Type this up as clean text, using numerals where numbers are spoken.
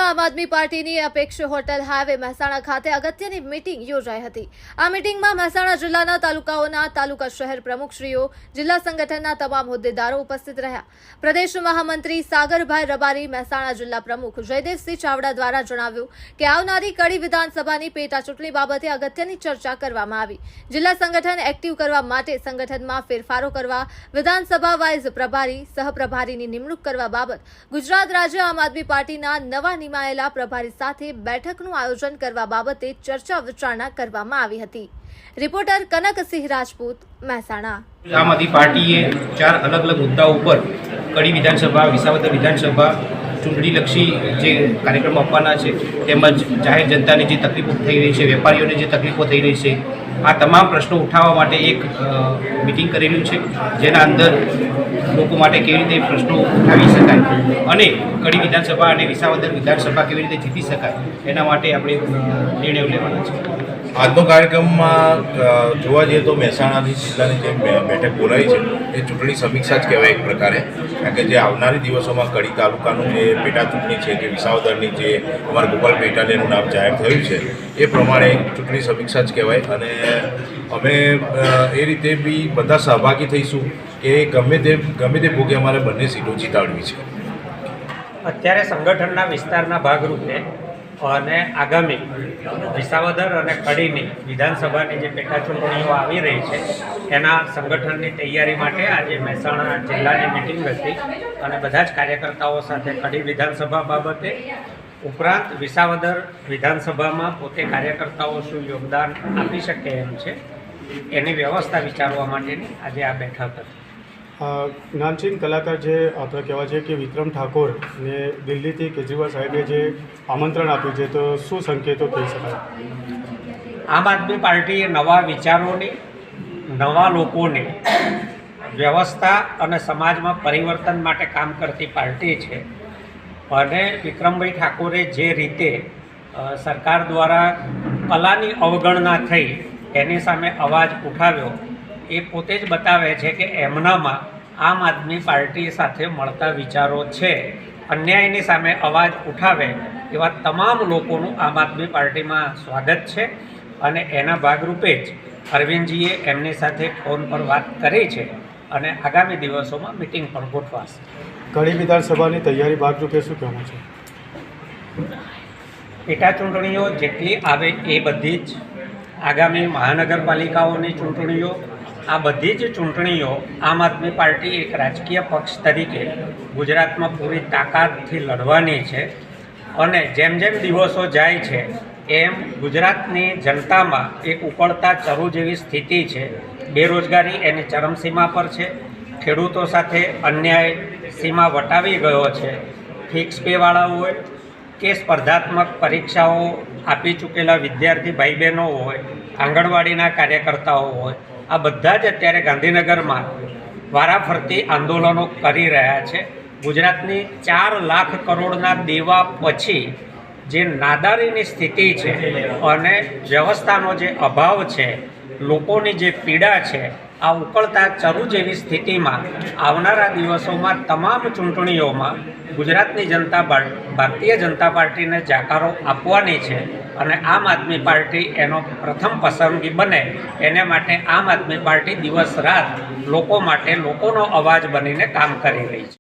મહેસાણામાં આમ આદમી પાર્ટીની અપેક્ષ હોટલ હાઈવે મહેસાણા ખાતે અગત્યની મીટિંગ યોજાઈ હતી। આ મીટિંગમાં મહેસાણા જિલ્લાના તાલુકાઓના તાલુકા શહેર પ્રમુખશ્રીઓ, જિલ્લા સંગઠનના તમામ હોદ્દેદારો ઉપસ્થિત રહ્યા। પ્રદેશ મહામંત્રી સાગરભાઈ રબારી, મહેસાણા જિલ્લા પ્રમુખ જયદેવસિંહ ચાવડા દ્વારા જણાવ્યું કે આવનારી કડી વિધાનસભાની પેટા ચૂંટણી બાબતે અગત્યની ચર્ચા કરવામાં આવી। જિલ્લા સંગઠન એક્ટિવ કરવા માટે સંગઠનમાં ફેરફારો કરવા, વિધાનસભા વાઇઝ પ્રભારી, સહપ્રભારીની નિમણૂક કરવા બાબત ગુજરાત રાજ્ય આમ આદમી પાર્ટીના નવા નિમાયેલા પ્રભારી સાથે બેઠકનું આયોજન કરવા બાબતે ચર્ચા વિચારણા કરવામાં આવી હતી। રિપોર્ટર કનકસિંહ રાજપૂત, મહેસાણા। આમ આદમી પાર્ટીએ 4 અલગ અલગ મુદ્દાઓ ઉપર કડી વિધાનસભા, વિસાવદર વિધાનસભા ચૂંટણીલક્ષી જે કાર્યક્રમો આપવાના છે, તેમજ જાહેર જનતાને જે તકલીફો થઈ રહી છે, વેપારીઓને જે તકલીફો થઈ રહી છે, આ તમામ પ્રશ્નો ઉઠાવવા માટે એક મિટિંગ કરેલું છે, જેના અંદર લોકો માટે કેવી રીતે પ્રશ્નો ઉઠાવી શકાય અને કડી વિધાનસભા અને વિસાવદર વિધાનસભા કેવી રીતે જીતી શકાય એના માટે આપણે નિર્ણયો લેવાના છે। આજનો કાર્યક્રમમાં જોવા જઈએ તો મહેસાણાની જિલ્લાની જે બેઠક બોલાવી છે એ ચૂંટણી સમીક્ષા જ કહેવાય એક પ્રકારે, કારણ કે જે આવનારી દિવસોમાં કડી તાલુકાનું જે પેટા ચૂંટણી છે કે વિસાવદરની જે અમારા ગોપાલ પેટાલેનું નામ જાહેર થયું છે એ પ્રમાણે ચૂંટણી સમીક્ષા જ કહેવાય અને અમે એ રીતે બી બધા સહભાગી થઈશું કે ગમે તે ભોગે અમારે બંને સીટો જીતાડવી છે। અત્યારે સંગઠનના વિસ્તારના ભાગરૂપે અને આગામી વિસાવદર અને કડીની વિધાનસભાની જે પેટા ચૂંટણીઓ આવી રહી છે એના સંગઠનની તૈયારી માટે આજે મહેસાણા જિલ્લાની મિટિંગ હતી અને બધા જ કાર્યકર્તાઓ સાથે કડી વિધાનસભા બાબતે ઉપરાંત વિસાવદર વિધાનસભામાં પોતે કાર્યકર્તાઓ શું યોગદાન આપી શકે એમ છે એની વ્યવસ્થા વિચારવા માટેની આજે આ બેઠક હતી। નામચીન કલાકાર જે આપણે કહેવાય છે કે વિક્રમ ઠાકોર ને દિલ્હીથી કેજરીવાલ સાહેબે જે આમંત્રણ આપ્યું છે, તો શું સંકેતો કહી શકાય? આમ આદમી પાર્ટી નવા વિચારોની, નવા લોકોની વ્યવસ્થા અને સમાજમાં પરિવર્તન માટે કામ કરતી પાર્ટી છે અને વિક્રમભાઈ ઠાકોરે જે રીતે સરકાર દ્વારા કલાની અવગણના થઈ એની સામે અવાજ ઉઠાવ્યો એ પોતે જ બતાવે છે કે એમનામાં આમ આદમી પાર્ટી સાથે મળતા વિચારો છે। અન્યાયની સામે અવાજ ઉઠાવે એવા તમામ લોકોનું આમ આદમી પાર્ટીમાં સ્વાગત છે અને એના ભાગરૂપે જ અરવિંદજીએ એમની સાથે ફોન પર વાત કરી છે અને આગામી દિવસોમાં મિટિંગ પણ ગોઠવાશે। કડી વિધાનસભાની તૈયારી ભાગરૂપે શું કહેવું છે? પેટા ચૂંટણીઓ જેટલી આવે એ બધી જ આગામી મહાનગરપાલિકાઓની ચૂંટણીઓ, આ બધી જ ચૂંટણીઓ આમ આદમી પાર્ટી એક રાજકીય પક્ષ તરીકે ગુજરાતમાં પૂરી તાકાતથી લડવાની છે અને જેમ જેમ દિવસો જાય છે એમ ગુજરાતની જનતામાં એક ઉકળતા ચરુ જેવી સ્થિતિ છે। બેરોજગારી એની ચરમસીમા પર છે, ખેડૂતો સાથે અન્યાય સીમા વટાવી ગયો છે। ફિક્સ પેવાળા હોય કે સ્પર્ધાત્મક પરીક્ષાઓ આપી ચૂકેલા વિદ્યાર્થી ભાઈ બહેનો હોય, આંગણવાડીના કાર્યકર્તાઓ હોય, આ બધા જ અત્યારે ગાંધીનગરમાં વારાફરતી આંદોલનો કરી રહ્યા છે। ગુજરાતની 4 લાખ કરોડના દેવા પછી જે નાદારીની સ્થિતિ છે અને વ્યવસ્થાનો જે અભાવ છે, લોકોની જે પીડા છે, આ ઉકળતા ચરુ જેવી સ્થિતિમાં આવનારા દિવસોમાં તમામ ચૂંટણીઓમાં ગુજરાતની જનતા ભારતીય જનતા પાર્ટીને જાકારો આપવાની છે અને આમ આદમી પાર્ટી એનો પ્રથમ પસંદગી બને એને માટે આમ આદમી પાર્ટી દિવસ રાત લોકો માટે લોકોનો અવાજ બનીને કામ કરી રહી છે।